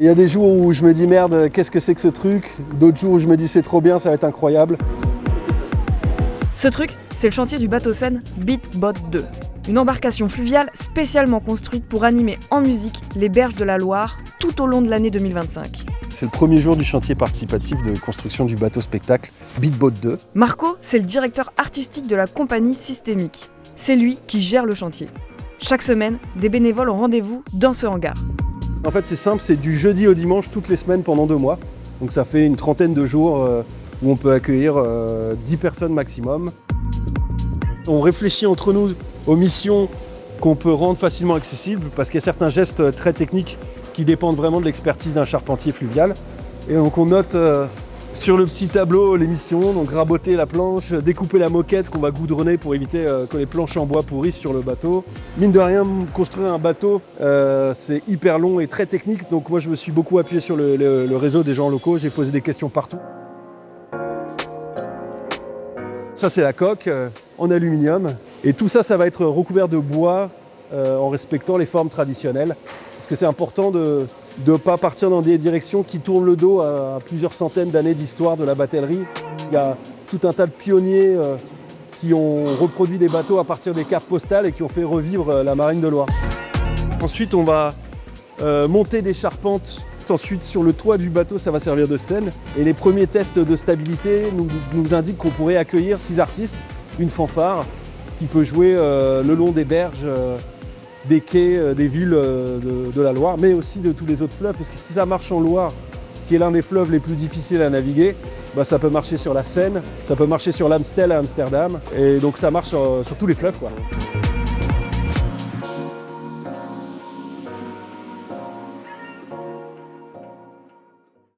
Il y a des jours où je me dis merde, qu'est-ce que c'est que ce truc? D'autres jours où je me dis c'est trop bien, ça va être incroyable. Ce truc, c'est le chantier du bateau Seine Beatbot 2. Une embarcation fluviale spécialement construite pour animer en musique les berges de la Loire tout au long de l'année 2025. C'est le premier jour du chantier participatif de construction du bateau spectacle Beatbot 2. Marco, c'est le directeur artistique de la compagnie Systémique. C'est lui qui gère le chantier. Chaque semaine, des bénévoles ont rendez-vous dans ce hangar. En fait c'est simple, c'est du jeudi au dimanche toutes les semaines pendant 2 mois. Donc ça fait une trentaine de jours où on peut accueillir 10 personnes maximum. On réfléchit entre nous aux missions qu'on peut rendre facilement accessibles parce qu'il y a certains gestes très techniques qui dépendent vraiment de l'expertise d'un charpentier fluvial. Et donc on note sur le petit tableau les missions, donc raboter la planche, découper la moquette qu'on va goudronner pour éviter que les planches en bois pourrissent sur le bateau. Mine de rien, construire un bateau, c'est hyper long et très technique, donc moi je me suis beaucoup appuyé sur le réseau des gens locaux, j'ai posé des questions partout. Ça c'est la coque en aluminium, et tout ça, ça va être recouvert de bois en respectant les formes traditionnelles, parce que c'est important de ne pas partir dans des directions qui tournent le dos à plusieurs centaines d'années d'histoire de la batellerie. Il y a tout un tas de pionniers qui ont reproduit des bateaux à partir des cartes postales et qui ont fait revivre la marine de Loire. Ensuite, on va monter des charpentes. Ensuite, sur le toit du bateau, ça va servir de scène. Et les premiers tests de stabilité nous indiquent qu'on pourrait accueillir 6 artistes, une fanfare qui peut jouer le long des berges, des quais, des villes de la Loire, mais aussi de tous les autres fleuves, parce que si ça marche en Loire, qui est l'un des fleuves les plus difficiles à naviguer, bah ça peut marcher sur la Seine, ça peut marcher sur l'Amstel à Amsterdam, et donc ça marche sur tous les fleuves, quoi.